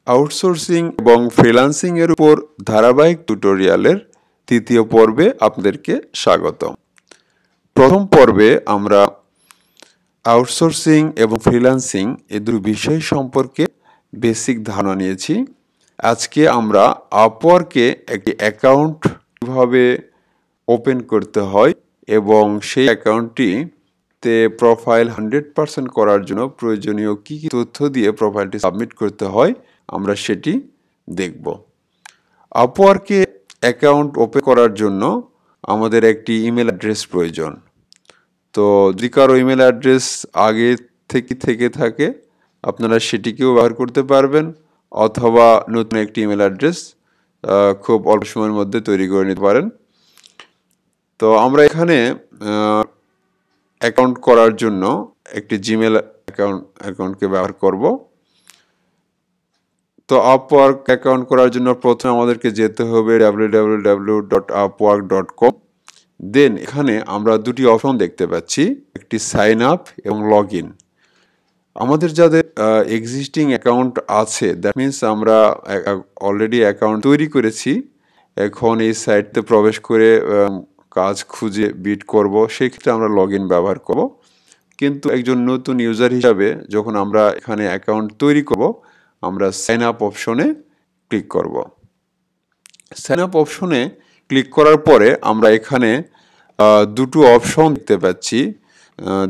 Outsourcing এবং freelancing এর উপর ধারাবাহিক টিউটোরিয়ালের তৃতীয় পর্বে আপনাদেরকে স্বাগতম। প্রথম পর্বে আমরা আউটসোর্সিং এবং ফ্রিল্যান্সিং এই দুই বিষয় সম্পর্কে বেসিক ধারণা নিয়েছি। আজকে আমরা আপওয়ার্কে একটি অ্যাকাউন্ট কিভাবে ওপেন করতে হয় এবং সেই অ্যাকাউন্টটিতে প্রোফাইল 100% করার জন্য প্রয়োজনীয় কী কী তথ্য দিয়ে প্রোফাইলটি সাবমিট করতে হয় আমরা সেটি দেখব। আপওয়ার্কে অ্যাকাউন্ট ওপেন করার জন্য আমাদের একটি ইমেল অ্যাড্রেস প্রয়োজন। তো যদি কারো ইমেল অ্যাড্রেস আগে থেকে থাকে আপনারা সেটিকেও ব্যবহার করতে পারবেন, অথবা নতুন একটি ইমেল অ্যাড্রেস খুব অল্প সময়ের মধ্যে তৈরি করে নিতে পারেন। তো আমরা এখানে অ্যাকাউন্ট করার জন্য একটি জিমেল অ্যাকাউন্টকে ব্যবহার করব। তো আপওয়ার্ক অ্যাকাউন্ট করার জন্য প্রথমে আমাদেরকে যেতে হবে www.upwork.com। দেন এখানে আমরা দুটি অপশন দেখতে পাচ্ছি, একটি সাইন আপ এবং লগ ইন। আমাদের যাদের এক্সিস্টিং অ্যাকাউন্ট আছে, দ্যাট মিনস আমরা অলরেডি অ্যাকাউন্ট তৈরি করেছি, এখন এই সাইটতে প্রবেশ করে কাজ খুঁজে বিট করব, সেক্ষেত্রে আমরা লগ ইন ব্যবহার করব। কিন্তু একজন নতুন ইউজার হিসাবে যখন আমরা এখানে অ্যাকাউন্ট তৈরি করব, আমরা সাইন আপ অপশনে ক্লিক করব। সাইন আপ অপশনে ক্লিক করার পরে আমরা এখানে দুটো অপশন দেখতে পাচ্ছি।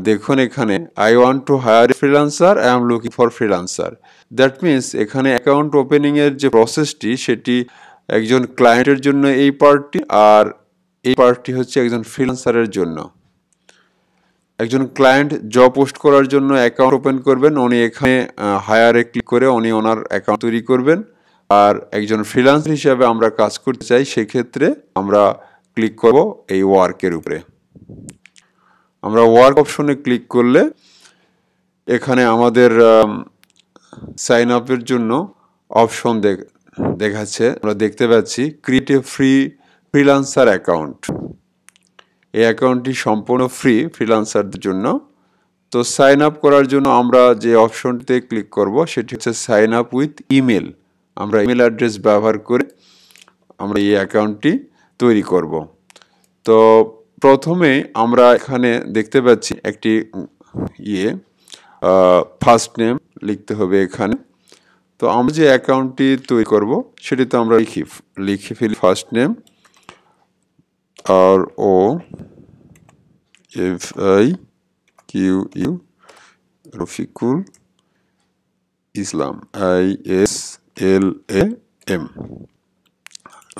দেখুন এখানে I want to hire freelancer, I am looking for freelancer. That means এখানে অ্যাকাউন্ট ওপেনিংয়ের যে প্রসেসটি সেটি একজন ক্লায়েন্টের জন্য এই পার্টটি, আর এই পার্টটি হচ্ছে একজন ফ্রিল্যান্সারের জন্য। একজন ক্লায়েন্ট জব পোস্ট করার জন্য অ্যাকাউন্ট ওপেন করবেন, উনি এখানে হায়ারে ক্লিক করে উনি ওনার অ্যাকাউন্ট তৈরি করবেন। আর একজন ফ্রিল্যান্সার হিসাবে আমরা কাজ করতে চাই, সেক্ষেত্রে আমরা ক্লিক করব এই ওয়ার্কের উপরে। আমরা ওয়ার্ক অপশনে ক্লিক করলে এখানে আমাদের সাইন আপের জন্য অপশন দেখাচ্ছে। আমরা দেখতে পাচ্ছি create a free freelancer account. এই অ্যাকাউন্টটি সম্পূর্ণ ফ্রি ফ্রিল্যান্সারদের জন্য। তো সাইন আপ করার জন্য আমরা যে অপশনটিতে ক্লিক করব সেটি হচ্ছে সাইন আপ উইথ ইমেল। আমরা ইমেল অ্যাড্রেস ব্যবহার করে আমরা এই অ্যাকাউন্টটি তৈরি করব। তো প্রথমে আমরা এখানে দেখতে পাচ্ছি একটি ফার্স্ট নেম লিখতে হবে এখানে। তো আমরা যে অ্যাকাউন্টটি তৈরি করব সেটিতে আমরা লিখে ফেলি first name ROFIQU Rafiqul Islam ISLAM।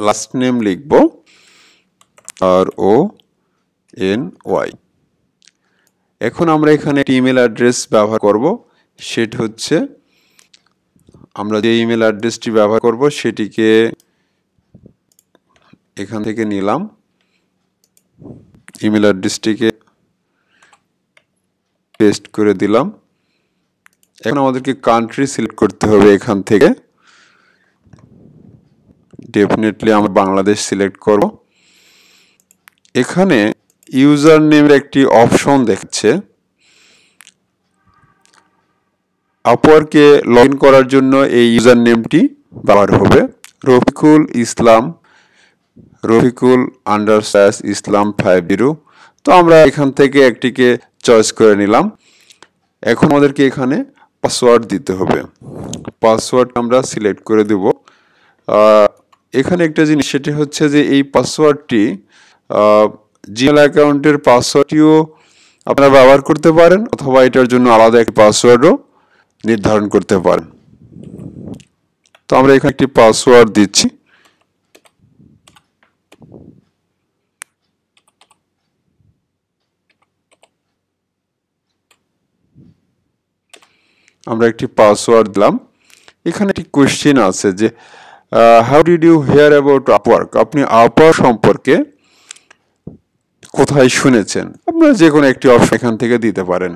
Last name লিখব RONY। এখন আমরা এখানে একটি ইমেল অ্যাড্রেস ব্যবহার করব, সেটি হচ্ছে আমরা যে ইমেল অ্যাড্রেসটি ব্যবহার করব সেটিকে এখান থেকে নিলাম। ইমেল অ্যাড্রেসটিকে পেস্ট করে দিলাম। এখন আমাদেরকে কান্ট্রি সিলেক্ট করতে হবে এখান থেকে। ডেফিনেটলি আমরা বাংলাদেশ সিলেক্ট করব। এখানে ইউজার নেমের একটি অপশন দেখাচ্ছে। আপওয়ার্কে লগ ইন করার জন্য এই ইউজার নেমটি ব্যবহার হবে, রফিকুল ইসলাম _Islam50। তো আমরা এখান থেকে একটিকে চয়েস করে নিলাম। এখন আমাদেরকে এখানে পাসওয়ার্ড দিতে হবে। পাসওয়ার্ড আমরা সিলেক্ট করে দেব। এখানে একটা জিনিস, সেটি হচ্ছে যে এই পাসওয়ার্ডটি জিমেল অ্যাকাউন্টের পাসওয়ার্ডটিও আপনারা ব্যবহার করতে পারেন, অথবা এটার জন্য আলাদা একটি পাসওয়ার্ডও নির্ধারণ করতে পারেন। তো আমরা এখানে একটি পাসওয়ার্ড দিচ্ছি। আমরা একটি পাসওয়ার্ড দিলাম। এখানে একটি কোশ্চেন আছে যে how did you hear about Upwork? আপনি আপওয়ার্ক সম্পর্কে কোথায় শুনেছেন? আপনারা যে কোনো একটি অপশন এখান থেকে দিতে পারেন।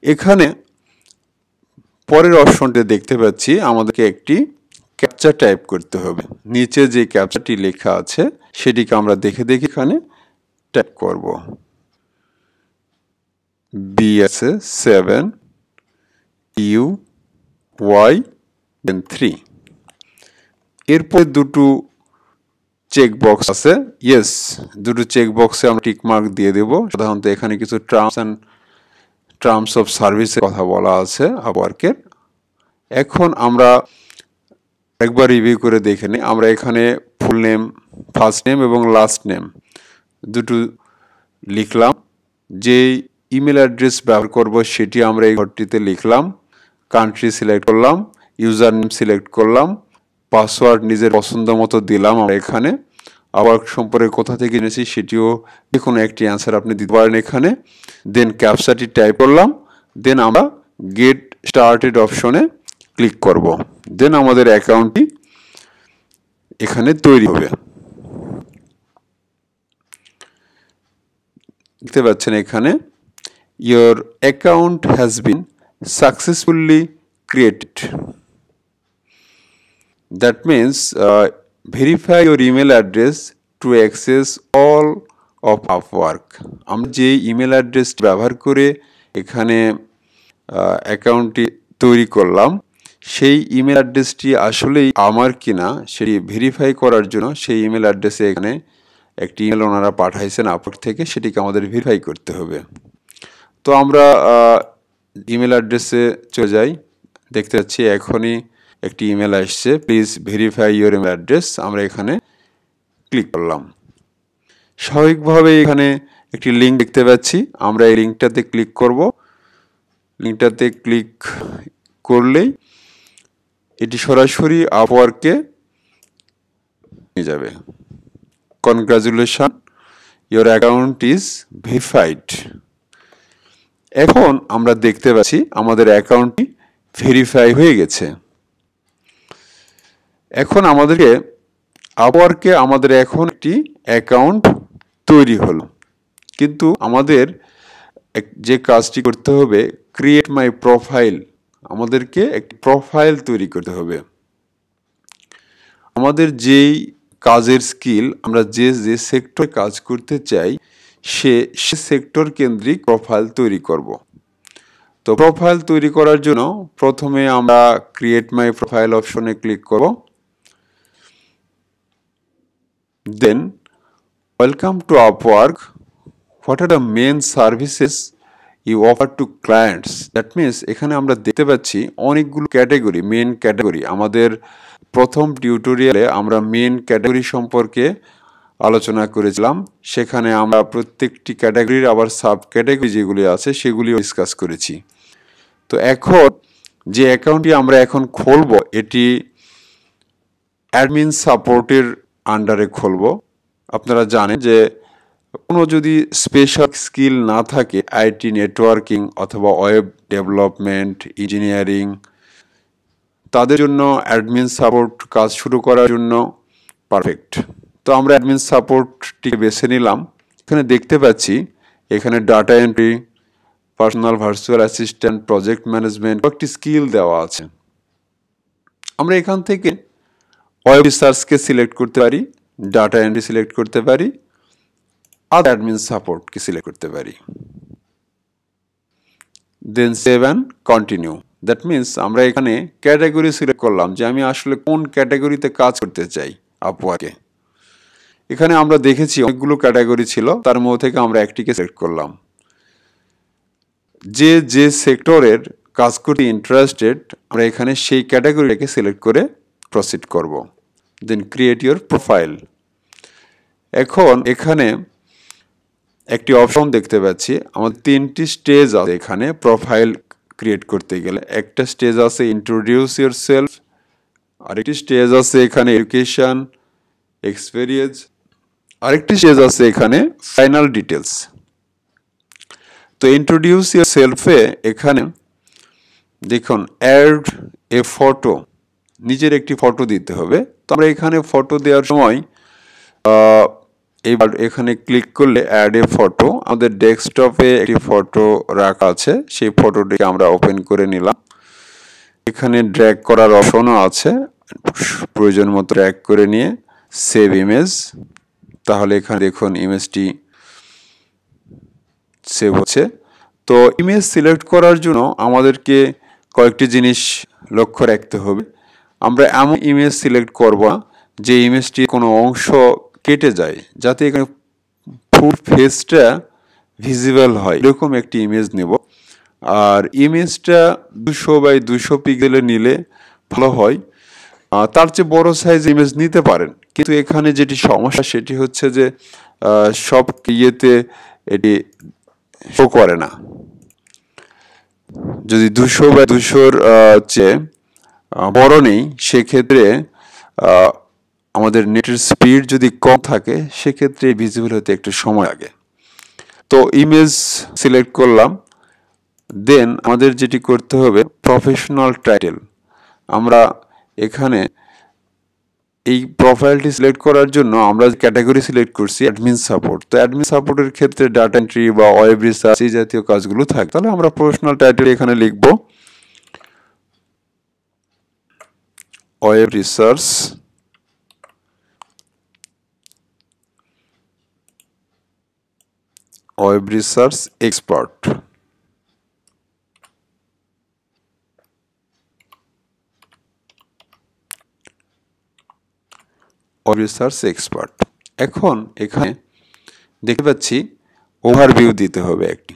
এখানে পরের অপশনটি দেখতে পাচ্ছি আমাদেরকে একটি ক্যাপচা টাইপ করতে হবে। নিচে যে ক্যাপচাটি লেখা আছে সেটিকে আমরা দেখে এখানে টাইপ করব। BS7U y, then 3. এরপর দুটো চেক বক্স আছে, ইয়েস, দুটো চেক বক্সে আমরা টিক মার্ক দিয়ে দেব। সাধারণত এখানে কিছু টার্মস অফ সার্ভিসের কথা বলা আছে আপওয়ার্কের। এখন আমরা একবার রিভিউ করে দেখে নিই। আমরা এখানে ফুল নেম, ফার্স্ট নেম এবং লাস্ট নেম দুটো লিখলাম। যে ইমেল অ্যাড্রেস ব্যবহার করব সেটি আমরা এই ঘরটিতে লিখলাম। কান্ট্রি সিলেক্ট করলাম, ইউজার নেম সিলেক্ট করলাম, পাসওয়ার্ড নিজের পছন্দ মতো দিলাম আমরা এখানে। আবার সম্পর্কে কোথা থেকে এনেছি সেটিও যে কোনো একটি অ্যান্সার আপনি দিতে পারেন এখানে। দেন ক্যাপচাটি টাইপ করলাম, দেন আমরা গেট স্টার্টেড অপশনে ক্লিক করব। দেন আমাদের অ্যাকাউন্টটি এখানে তৈরি হবে। দেখতে পাচ্ছেন এখানে your account has been successfully created. That means verify your email address to access all of Upwork. আমরা যে ইমেল অ্যাড্রেস ব্যবহার করে এখানে অ্যাকাউন্টটি তৈরি করলাম, সেই ইমেল অ্যাড্রেসটি আসলেই আমার কিনা সেটি ভেরিফাই করার জন্য সেই ইমেল অ্যাড্রেসে এখানে একটি ইমেল ওনারা পাঠাইছেন আপওয়ার্ক থেকে, সেটিকে আমাদের ভেরিফাই করতে হবে। তো আমরা ইমেল অ্যাড্রেসে চলে যাই। দেখতে পাচ্ছি এখনই একটি ইমেল আসছে, please verify your email address. আমরা এখানে ক্লিক করলাম। স্বাভাবিকভাবে এখানে একটি লিঙ্ক দেখতে পাচ্ছি, আমরা এই লিঙ্কটাতে ক্লিক করব। লিঙ্কটাতে ক্লিক করলেই এটি সরাসরি আপওয়ার্কে নিয়ে যাবে। Congratulation, your account is verified. এখন আমরা দেখতে পাচ্ছি আমাদের অ্যাকাউন্টটি ভেরিফাই হয়ে গেছে। এখন আমাদেরকে আপওয়ার্কে আমাদের এখন একটি অ্যাকাউন্ট তৈরি হলো, কিন্তু আমাদের যে কাজটি করতে হবে, ক্রিয়েট মাই প্রোফাইল, আমাদেরকে একটি প্রোফাইল তৈরি করতে হবে। আমাদের যেই কাজের স্কিল, আমরা যে যে সেক্টরে কাজ করতে চাই সে সেক্টর কেন্দ্রিক প্রোফাইল তৈরি করব। তো প্রোফাইল তৈরি করার জন্য প্রথমে আমরা ক্রিয়েট মাই প্রোফাইল অপশনে ক্লিক করব। Then welcome to Upwork, what are the main services you offer to clients. That means এখানে আমরা দেখতে পাচ্ছি অনেকগুলো ক্যাটাগরি, মেন ক্যাটাগরি। আমাদের প্রথম টিউটোরিয়ালে আমরা মেন ক্যাটাগরি সম্পর্কে আলোচনা করেছিলাম, সেখানে আমরা প্রত্যেকটি ক্যাটাগরির আবার সাব ক্যাটাগরি যেগুলি আছে সেগুলিও ডিসকাস করেছি। তো এখন যে অ্যাকাউন্টটি আমরা এখন খুলব এটি অ্যাডমিন সাপোর্টের আন্ডারে খুলব। আপনারা জানেন যে কোনো যদি স্পেশাল স্কিল না থাকে, আইটি, নেটওয়ার্কিং অথবা ওয়েব ডেভেলপমেন্ট, ইঞ্জিনিয়ারিং, তাদের জন্য অ্যাডমিন সাপোর্ট কাজ শুরু করার জন্য পারফেক্ট। তো আমরা অ্যাডমিন সাপোর্টটি বেছে নিলাম। এখানে দেখতে পাচ্ছি এখানে data entry, personal virtual assistant, project management কয়েকটি স্কিল দেওয়া আছে। আমরা এখান থেকে ওয়েব রিসার্চকে সিলেক্ট করতে পারি, ডাটা এন্ট্রি সিলেক্ট করতে পারি, আর অ্যাডমিন সাপোর্টকে সিলেক্ট করতে পারি। Then save and continue. That means আমরা এখানে ক্যাটাগরি সিলেক্ট করলাম যে আমি আসলে কোন ক্যাটাগরিতে কাজ করতে চাই আপওয়ার্কে। এখানে আমরা দেখেছি অনেকগুলো ক্যাটাগরি ছিল, তার মধ্যে থেকে আমরা একটিকে সিলেক্ট করলাম। যে সেক্টরের কাজ করতে ইন্টারেস্টেড আমরা এখানে সেই ক্যাটাগরিটাকে সিলেক্ট করে প্রসিড করব। দেন ক্রিয়েট ইউর প্রোফাইল। এখন এখানে একটি অপশন দেখতে পাচ্ছি, আমাদের 3টি স্টেজ আছে এখানে প্রোফাইল ক্রিয়েট করতে গেলে। একটা স্টেজ আছে ইন্ট্রোডিউস ইউর সেলফ, আরেকটি স্টেজ আছে এখানে এডুকেশন, এক্সপেরিয়েন্স, আরেকটি স্টেজ আছে এখানে ফাইনাল ডিটেলস। তো ইন্ট্রোডিউস ইউর সেলফে এখানে দেখুন অ্যাড এ ফটো, নিজের একটি ফটো দিতে হবে। তো আমরা এখানে ফটো দেওয়ার সময় এবার এখানে ক্লিক করলে অ্যাড এ ফটো, আমাদের ডেস্কটপে একটি ফটো রাখা আছে, সেই ফটোটিকে আমরা ওপেন করে নিলাম। এখানে ড্র্যাগ করার অপশনও আছে, প্রয়োজন মতো ড্র্যাগ করে নিয়ে সেভ ইমেজ, তাহলে এখানে দেখুন ইমেজটি সেভ হচ্ছে। তো ইমেজ সিলেক্ট করার জন্য আমাদেরকে কয়েকটি জিনিস লক্ষ্য রাখতে হবে আমরা এমন ইমেজ সিলেক্ট করব না যে ইমেজটি কোনো অংশ কেটে যায়, যাতে এখানে ফুল ফেসটা ভিজিবল হয় এরকম একটি ইমেজ নেব। আর ইমেজটা 200x200 পিক্সেলে নিলে ভালো হয়। তার চেয়ে বড় সাইজ ইমেজ নিতে পারেন, কিন্তু এখানে যেটি সমস্যা সেটি হচ্ছে যে সব ইয়েতে এটি শো করে না। যদি 200x200 চেয়ে বড় নেই, সেক্ষেত্রে আমাদের নেটের স্পিড যদি কম থাকে সেক্ষেত্রে ভিজিবল হতে একটু সময় লাগে। তো ইমেজ সিলেক্ট করলাম, দেন আমাদের যেটি করতে হবে প্রফেশনাল টাইটেল। আমরা এখানে এই প্রোফাইলটি সিলেক্ট করার জন্য আমরা ক্যাটাগরি সিলেক্ট করছি অ্যাডমিন সাপোর্ট। তো অ্যাডমিন সাপোর্টের ক্ষেত্রে ডাটা এন্ট্রি বা ওয়েব রিসার্চ এই জাতীয় কাজগুলো থাকে। তাহলে আমরা প্রফেশনাল টাইটেল এখানে লিখব web research expert. Research expert. এখন এখানে দেখতে পাচ্ছি ওভারভিউ দিতে হবে একটি।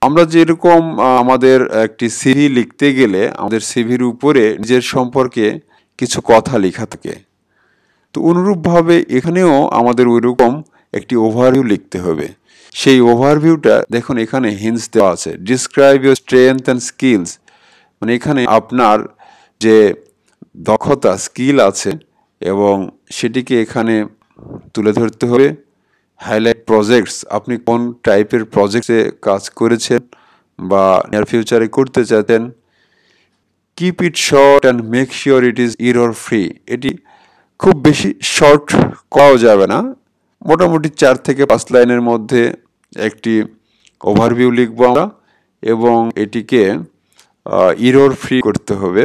আমরা যেরকম আমাদের একটি সিভি লিখতে গেলে আমাদের সিভির উপরে নিজের সম্পর্কে কিছু কথা লেখা থাকে, তো অনুরূপভাবে এখানেও আমাদের ওইরকম একটি ওভারভিউ লিখতে হবে। সেই ওভারভিউটা দেখুন এখানে হিন্টস দেওয়া আছে, describe your strength and skills, মানে এখানে আপনার যে দক্ষতা স্কিল আছে এবং সেটিকে এখানে তুলে ধরতে হবে। হাইলাইট প্রজেক্টস, আপনি কোন টাইপের প্রজেক্টে কাজ করেছেন বা নিয়ার ফিউচারে করতে চাইতেন। Keep it short and make sure it is error free, এটি খুব বেশি শর্ট করাও যাবে না, মোটামুটি 4 থেকে 5 লাইনের মধ্যে একটি ওভারভিউ লিখব আমরা এবং এটিকে এরর ফ্রি করতে হবে,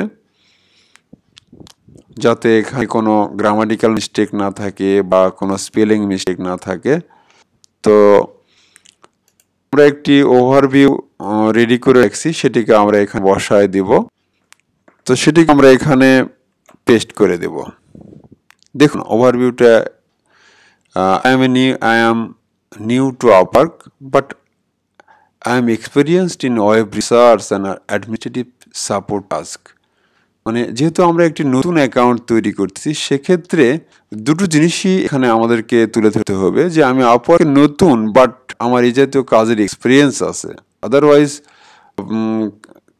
যাতে এখানে কোনো গ্রামাটিক্যাল মিস্টেক না থাকে বা কোনো স্পেলিং মিস্টেক না থাকে। তো আমরা একটি ওভারভিউ রেডি করে রাখছি, সেটিকে আমরা এখানে বসায় দিব। তো সেটিকে আমরা এখানে পেস্ট করে দেব। দেখুন ওভারভিউটা, I am new to Upwork, but I am experienced in web research and administrative support task। মানে যেহেতু আমরা একটি নতুন অ্যাকাউন্ট তৈরি করতেছি, সেক্ষেত্রে দুটো জিনিসই এখানে আমাদেরকে তুলে ধরতে হবে, যে আমি আপওয়ার্কে নতুন বাট আমার এই জাতীয় কাজের এক্সপিরিয়েন্স আছে। আদারওয়াইজ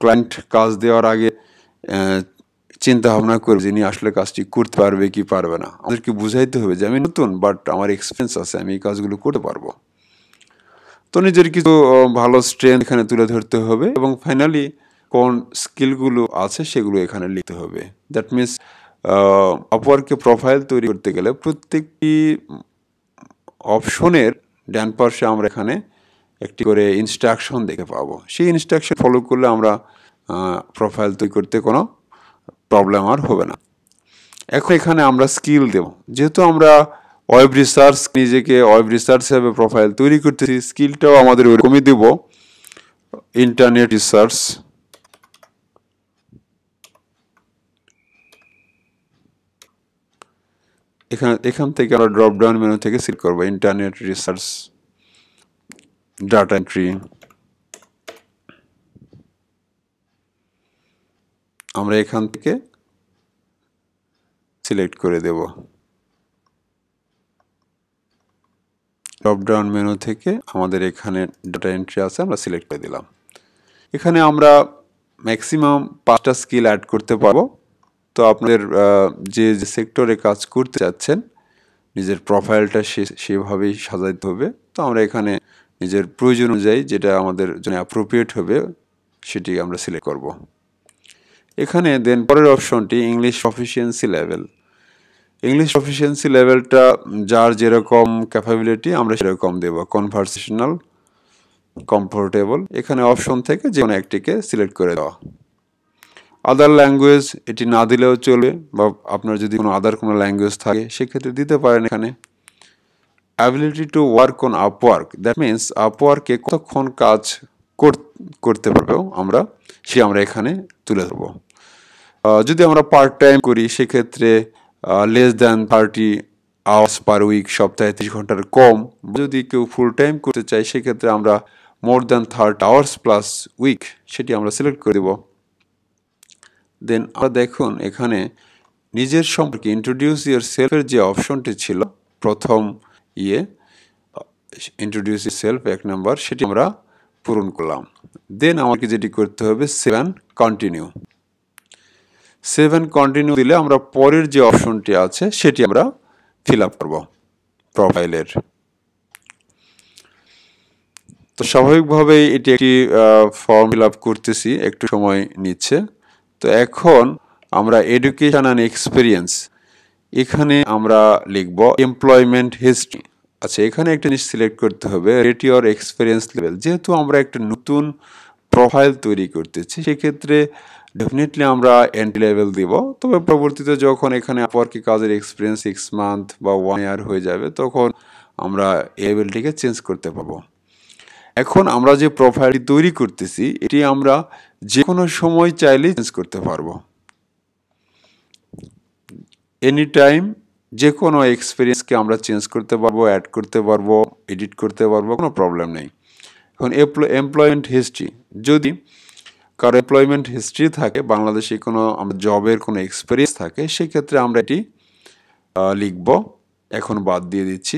ক্লায়েন্ট কাজ দেওয়ার আগে চিন্তা ভাবনা করবে যিনি আসলে কাজটি করতে পারবে কি পারবে না। আমাদেরকে বুঝাইতে হবে যে আমি নতুন বাট আমার এক্সপিরিয়েন্স আছে, আমি এই কাজগুলো করতে পারবো। তো নিজের কিছু ভালো স্ট্রেংথ এখানে তুলে ধরতে হবে এবং ফাইনালি কোন স্কিলগুলো আছে সেগুলো এখানে লিখতে হবে। দ্যাট মিনস আপওয়ার্কে প্রোফাইল তৈরি করতে গেলে প্রত্যেকটি অপশনের ডান পাশে আমরা এখানে একটি করে ইনস্ট্রাকশন দেখতে পাবো। সেই ইনস্ট্রাকশন ফলো করলে আমরা প্রোফাইল তৈরি করতে কোনো প্রবলেম আর হবে না। এখন এখানে আমরা স্কিল দেব, যেহেতু আমরা ওয়েব রিসার্চ নিজেকে ওয়েব রিসার্চ হিসেবে প্রোফাইল তৈরি করতেছি, স্কিলটাও আমাদের ওইরকমই দেব, ইন্টারনেট রিসার্চ। এখান থেকে আমরা ড্রপ ডাউন মেনু থেকে সিলেক্ট করবো ইন্টারনেট রিসার্চ ডাটা এন্ট্রি। আমরা এখান থেকে সিলেক্ট করে দেব, ড্রপ ডাউন মেনু থেকে আমাদের এখানে ডাটা এন্ট্রি আছে, আমরা সিলেক্ট করে দিলাম। এখানে আমরা ম্যাক্সিমাম 5টা স্কিল অ্যাড করতে পারবো। তো আপনাদের যে সেক্টরে কাজ করতে চাচ্ছেন নিজের প্রোফাইলটা সেভাবেই সাজাইতে হবে। তো আমরা এখানে নিজের প্রয়োজন অনুযায়ী যেটা আমাদের জন্য অ্যাপ্রোপ্রিয়েট হবে সেটি আমরা সিলেক্ট করব। এখানে দেন পরের অপশনটি English proficiency level. English proficiency লেভেলটা যার যেরকম ক্যাপাবিলিটি আমরা সেরকম দেব। কনভারসেশনাল, কমফোর্টেবল, এখানে অপশন থেকে যে কোনো একটিকে সিলেক্ট করে দেওয়া। আদার ল্যাঙ্গুয়েজ এটি না দিলেও চলবে, বা আপনার যদি কোনো আদার কোনো ল্যাঙ্গুয়েজ থাকে সেক্ষেত্রে দিতে পারেন এখানে। Ability to work on Upwork, that means আপওয়ার্কে কতক্ষণ কাজ করতে পারবো আমরা এখানে তুলে ধরবো। যদি আমরা পার্ট টাইম করি সেক্ষেত্রে less than 30 hours per week, সপ্তাহে 30 ঘন্টার কম। যদি কেউ ফুল টাইম করতে চাই সেক্ষেত্রে আমরা more than 30 hours plus week সেটি আমরা সিলেক্ট করে দেব। দেন আমরা দেখুন এখানে নিজের সম্পর্কে ইন্ট্রোডিউস ইউর সেলফের যে অপশনটি ছিল প্রথম ইন্ট্রোডিউস ইউর সেলফ 1 নাম্বার, সেটি আমরা পূরণ করলাম। দেন আমাকে যেটি করতে হবে সেভ কন্টিনিউ। সেভ কন্টিনিউ দিলে আমরা পরের যে অপশনটি আছে সেটি আমরা ফিল আপ করব প্রোফাইলের। তো স্বাভাবিকভাবেই এটি একটি ফর্ম ফিল আপ করতেছি, একটু সময় নিচ্ছে। তো এখন আমরা এডুকেশন অ্যান্ড এক্সপিরিয়েন্স, এখানে আমরা লিখব এমপ্লয়মেন্ট হিস্ট্রি। আচ্ছা, এখানে একটা জিনিস সিলেক্ট করতে হবে রেট ইউর এক্সপিরিয়েন্স লেভেল। যেহেতু আমরা একটা নতুন প্রোফাইল তৈরি করতেছি সেক্ষেত্রে ডেফিনেটলি আমরা এন্ট্রি লেভেল দিব। তবে পরবর্তীতে যখন এখানে আপওয়ার্কে কাজের এক্সপিরিয়েন্স 6 মান্থ বা 1 ইয়ার হয়ে যাবে তখন আমরা এই লেভেলটিকে চেঞ্জ করতে পারবো। এখন আমরা যে প্রোফাইলটি তৈরি করতেছি এটি আমরা যে কোনো সময় চাইলেই চেঞ্জ করতে পারবো। এনি টাইম যে কোনো এক্সপিরিয়েন্সকে আমরা চেঞ্জ করতে পারবো, অ্যাড করতে পারবো, এডিট করতে পারবো, কোনো প্রবলেম নেই। এখন এমপ্লয়মেন্ট হিস্ট্রি, যদি কারো এমপ্লয়মেন্ট হিস্ট্রি থাকে, বাংলাদেশে কোনো জবের কোনো এক্সপিরিয়েন্স থাকে, সেক্ষেত্রে আমরা এটি লিখব। এখন বাদ দিয়ে দিচ্ছি।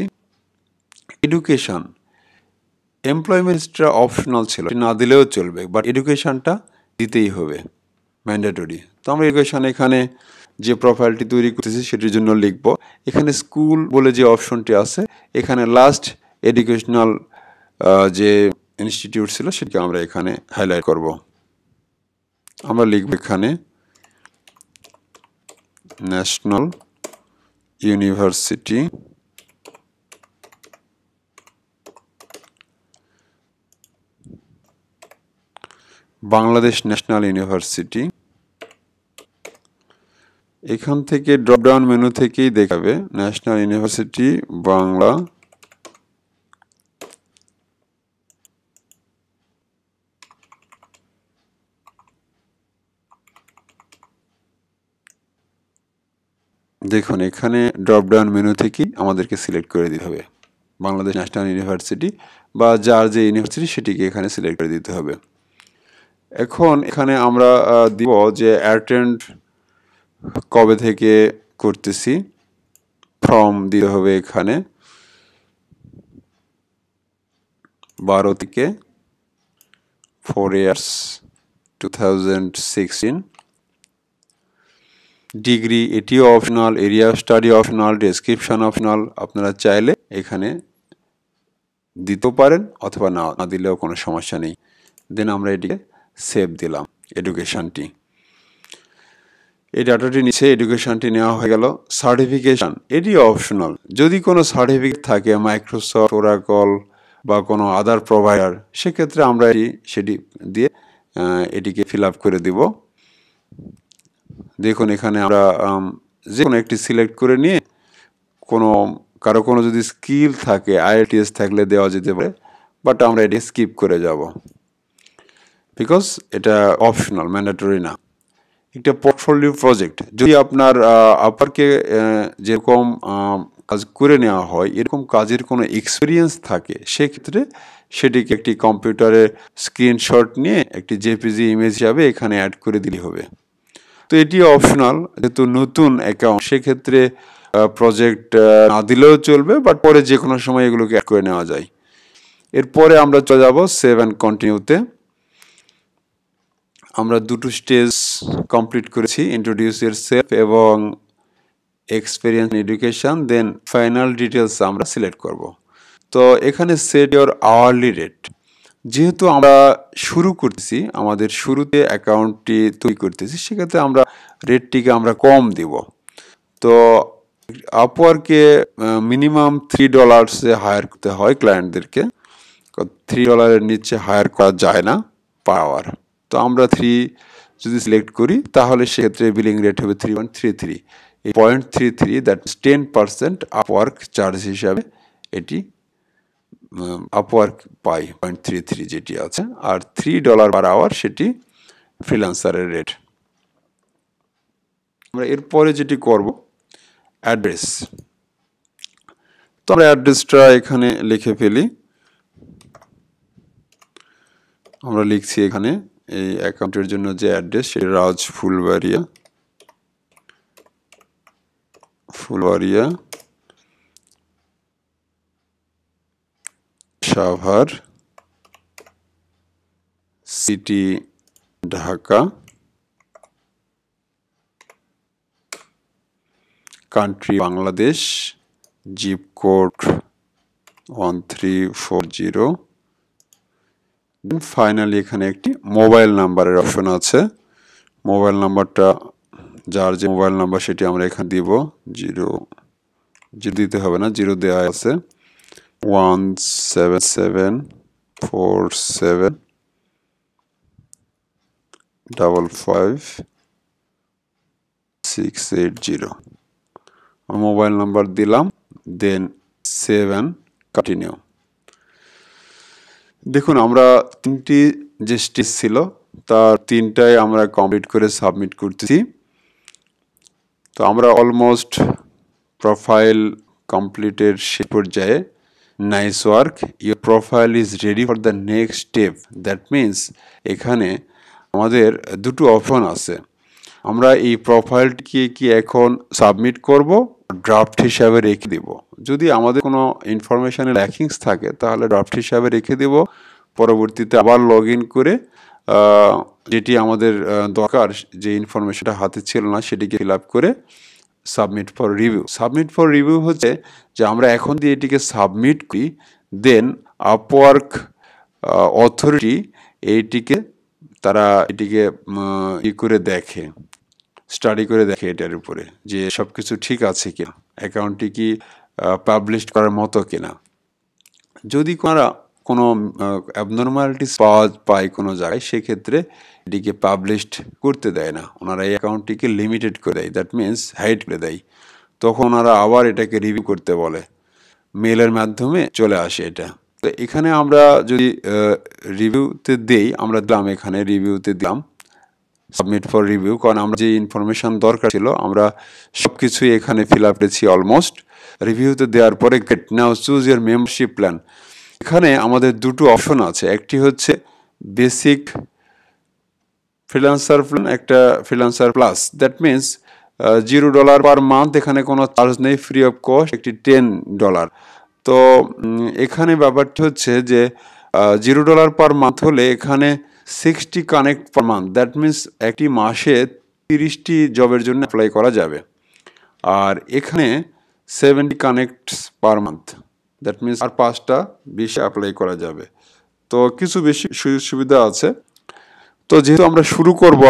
এডুকেশন, এমপ্লয়মেন্ট হিস্ট্রি অপশনাল ছিল, না দিলেও চলবে, বাট এডুকেশনটা দিতেই হবে, ম্যান্ডেটরি। তো আমরা এডুকেশন এখানে যে প্রোফাইলটি তৈরি করতেছি সেটির জন্য লিখব। এখানে স্কুল বলে যে অপশনটি আছে এখানে লাস্ট এডুকেশনাল যে ইনস্টিটিউট ছিল সেটিকে আমরা এখানে হাইলাইট করব। আমরা লিখব এখানে national university Bangladesh national university. এখান থেকে ড্রপডাউন মেনু থেকেই দেখাবে ন্যাশনাল ইউনিভার্সিটি বাংলা। দেখুন এখানে ড্রপডাউন মেনু থেকেই আমাদেরকে সিলেক্ট করে দিতে হবে বাংলাদেশ ন্যাশনাল ইউনিভার্সিটি, বা যার যে ইউনিভার্সিটি সেটিকে এখানে সিলেক্ট করে দিতে হবে। এখন এখানে আমরা দিব যে অ্যাটেন্ড কবে থেকে করতেছি, ফর্ম দিতে হবে এখানে 12 থেকে 4 ইয়ার্স 2016। ডিগ্রি এটিও optional, area study optional, description optional. আপনারা চাইলে এখানে দিতেও পারেন অথবা না দিলেও কোনো সমস্যা নেই। দেন আমরা এটিকে সেভ দিলাম এডুকেশনটি। এই ডাটাটি নিচে এডুকেশনটি নেওয়া হয়ে গেল। সার্টিফিকেশন এটি অপশনাল, যদি কোনো সার্টিফিকেট থাকে মাইক্রোসফট, ওরাকল বা কোনো আদার প্রোভাইডার সেক্ষেত্রে আমরা সেটি দিয়ে এটিকে ফিল আপ করে দিব। দেখুন এখানে আমরা যে কোনো একটি সিলেক্ট করে নিয়ে কারো কোনো যদি স্কিল থাকে আইএলটিএস থাকলে দেওয়া যেতে পারে, বাট আমরা এটি স্কিপ করে যাব বিকজ এটা অপশনাল, ম্যান্ডেটরি না। একটা পোর্টফোলিও প্রজেক্ট, যদি আপনার আপওয়ার্কে যেরকম কাজ করে নেওয়া হয় এরকম কাজের কোনো এক্সপিরিয়েন্স থাকে সেক্ষেত্রে সেটিকে একটি কম্পিউটারে স্ক্রিনশট নিয়ে একটি জেপিজি ইমেজ হিসাবে এখানে অ্যাড করে দিলে হবে। তো এটি অপশনাল, যেহেতু নতুন অ্যাকাউন্ট সেক্ষেত্রে প্রজেক্ট না দিলেও চলবে, বাট পরে যে কোনো সময় এগুলোকে অ্যাড করে নেওয়া যায়। এরপরে আমরা চলে যাব সেভ অ্যান্ড কন্টিনিউতে। আমরা দুটো স্টেজ কমপ্লিট করেছি, ইন্ট্রোডিউস ইয়োরসেলফ এবং experience education. Then final details আমরা সিলেক্ট করব। তো এখানে সেট ইয়োর আওয়ারলি রেট, যেহেতু আমরা শুরু করতেছি, আমাদের শুরুতে অ্যাকাউন্টটি তৈরি করতেছি, সেক্ষেত্রে আমরা রেটটিকে আমরা কম দিব। তো আপওয়ার্কে মিনিমাম $3 হায়ার করতে হয় ক্লায়েন্টদেরকে, $3 নিচে হায়ার করা যায় না পার আওয়ার। তো আমরা 3 যদি সিলেক্ট করি তাহলে সেক্ষেত্রে বিলিং রেট হবে 3.33। এই 0.33 দ্যাট 10% আপওয়ার্ক চার্জ হিসাবে এটি আপওয়ার্ক পাই 0.33 যেটি আছে, আর $3 পার আওয়ার সেটি ফ্রিল্যান্সারের রেট। আমরা এরপরে যেটি করব অ্যাড্রেস। তো আমরা অ্যাড্রেসটা এখানে লিখে ফেলি। আমরা লিখছি এখানে এই অ্যাকাউন্টের জন্য যে অ্যাড্রেস সেটা Raj Phulbaria Savar city Dhaka country Bangladesh zip code 1340। Finally এখানে একটি মোবাইল নাম্বারের অপশন আছে। মোবাইল নাম্বারটা যার যে মোবাইল নাম্বার সেটি আমরা এখানে দিব। জিরো দিতে হবে না, জিরো দেওয়া আছে। 17747555680 মোবাইল নাম্বার দিলাম, দেন সেভ অ্যান্ড কন্টিনিউ। দেখুন আমরা তিনটি যে স্টেজ ছিল তার তিনটাই আমরা কমপ্লিট করে সাবমিট করতেছি। তো আমরা অলমোস্ট প্রোফাইল কমপ্লিটের সে পর্যায়ে। Nice work, your profile is ready for the next step. That means এখানে আমাদের দুটো অপশন আছে। আমরা এই প্রোফাইলটিকে কি এখন সাবমিট করব, ড্রাফট হিসাবে রেখে দিব। যদি আমাদের কোনো ইনফরমেশনের ল্যাকিংস থাকে তাহলে ড্রাফট হিসাবে রেখে দেব। পরবর্তীতে আবার লগ ইন করে যেটি আমাদের দরকার, যে ইনফরমেশনটা হাতে ছিল না সেটিকে ফিল আপ করে submit for review. Submit for review হচ্ছে যে আমরা এখন দিয়ে এটিকে সাবমিট করি, দেন আপওয়ার্ক অথরিটি তারা এটিকে করে দেখে, স্টাডি করে দেখে এটার উপরে যে সব কিছু ঠিক আছে কিনা, অ্যাকাউন্টটি কি পাবলিশ করার মতো কিনা। যদি কোনো অ্যাবনর্মালিটিস পায় কোনো জায়গায়, সেক্ষেত্রে এটিকে পাবলিশড করতে দেয় না, ওনারা এই অ্যাকাউন্টটিকে লিমিটেড করে দেয়, দ্যাট মিনস হাইড করে দেয়। তখন ওনারা আবার এটাকে রিভিউ করতে বলে, মেলের মাধ্যমে চলে আসে এটা। তো এখানে আমরা যদি রিভিউতে দেই, আমরা দিলাম এখানে রিভিউতে দিলাম সাবমিট ফর রিভিউ, কারণ আমরা যে ইনফরমেশন দরকার ছিল আমরা সব কিছুই এখানে ফিল আপ করেছি অলমোস্ট। রিভিউতে দেওয়ার পরে গেট নাও চুজ ইয়ার মেম্বারশিপ প্ল্যান। এখানে আমাদের দুটো অপশন আছে, একটি হচ্ছে বেসিক ফ্রিল্যান্সার প্ল্যান, একটা freelancer plus. That means $0 per month, এখানে কোনো চার্জ নেই, ফ্রি অফ কস্ট, একটি $10। তো এখানে ব্যাপারটি হচ্ছে যে $0 পার মান্থ হলে এখানে 60 connect per month, that means একটি মাসে 30টি জবের জন্য অ্যাপ্লাই করা যাবে। আর এখানে 70 connects per month, that means আর 5টা বেশি অ্যাপ্লাই করা যাবে। তো কিছু বেশি সুযোগ সুবিধা আছে। তো যেহেতু আমরা শুরু করবো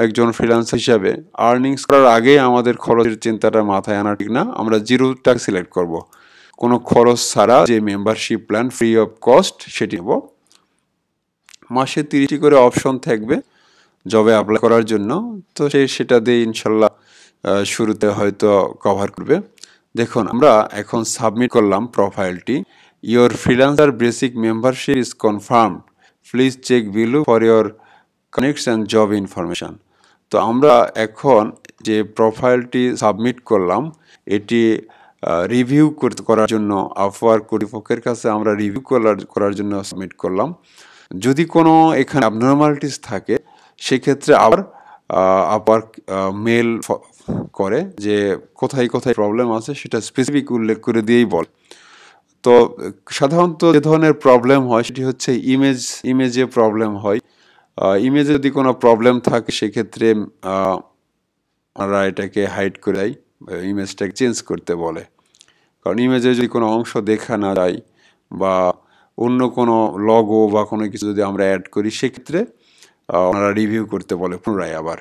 একজন ফ্রিল্যান্সার হিসাবে, আর্নিংস করার আগে আমাদের খরচের চিন্তাটা মাথায় আনা ঠিক না। আমরা $0 সিলেক্ট করব, কোনো খরচ ছাড়া যে membership plan free of cost সেটি নেব। মাসে 30টি করে অপশন থাকবে জবে অ্যাপ্লাই করার জন্য। তো সেটা দিয়ে ইনশাল্লাহ শুরুতে হয়তো কভার করবে। দেখুন আমরা এখন সাবমিট করলাম প্রোফাইলটি। Your freelancer basic membership is confirmed, please check below for your connects and job information. তো আমরা এখন যে প্রোফাইলটি সাবমিট করলাম এটি রিভিউ করার জন্য আপওয়ার্ক কর্তৃপক্ষের কাছে আমরা রিভিউ করার জন্য সাবমিট করলাম। যদি কোনো এখানে অ্যাবনর্মালিটিস থাকে সেক্ষেত্রে আবার আপওয়ার্ক মেল করে যে কোথায় কোথায় প্রবলেম আছে সেটা স্পেসিফিক উল্লেখ করে দিয়েই বল। তো সাধারণত যে ধরনের প্রবলেম হয় সেটি হচ্ছে ইমেজে প্রবলেম হয়। ইমেজে যদি কোনো প্রবলেম থাকে সেক্ষেত্রে আমরা এটাকে হাইড করে দেয়, ইমেজটাকে চেঞ্জ করতে বলে। কারণ ইমেজে যদি কোনো অংশ দেখা না যায় বা অন্য কোনো লগো বা কোনো কিছু যদি আমরা অ্যাড করি সেক্ষেত্রে ওনারা রিভিউ করতে বলে পুনরায় আবার।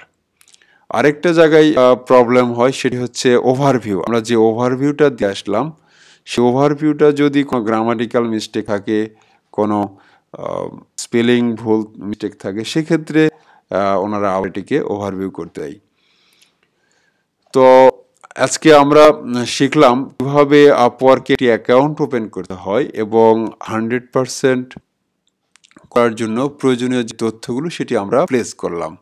আরেকটা জায়গায় প্রবলেম হয় সেটি হচ্ছে ওভারভিউ। আমরা যে ওভারভিউটা দিয়ে আসলাম সেই ওভারভিউটা যদি কোনো গ্রামাটিক্যাল মিস্টেক থাকে, কোনো স্পেলিং ভুল মিস্টেক থাকে, সেক্ষেত্রে ওনারা এটিকে ওভারভিউ করতে দেয়। তো আজকে আমরা শিখলাম কিভাবে আপওয়ার্কে একটি অ্যাকাউন্ট ওপেন করতে হয় এবং 100% করার জন্য প্রয়োজনীয় যে তথ্যগুলো সেটি আমরা প্লেস করলাম।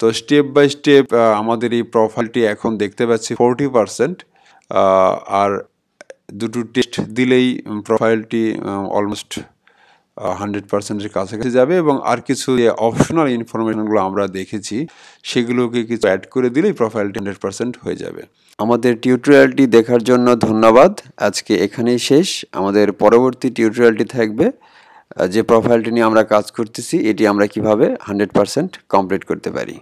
তো তো স্টেপ বাই স্টেপ আমাদের এই প্রোফাইলটি এখন দেখতে পাচ্ছি 40%, আর দুটো টেস্ট দিলেই প্রোফাইলটি অলমোস্ট 100%-এর কাছাকাছি যাবে, এবং আর কিছু অপশনাল ইনফরমেশনগুলো আমরা দেখেছি সেগুলোকে কিছু অ্যাড করে দিলেই প্রোফাইলটি 100% হয়ে যাবে। আমাদের টিউটোরিয়ালটি দেখার জন্য ধন্যবাদ। আজকে এখানেই শেষ। আমাদের পরবর্তী টিউটোরিয়ালটি থাকবে যে প্রোফাইলটি নিয়ে আমরা কাজ করতেছি এটি আমরা কিভাবে 100% কমপ্লিট করতে পারি।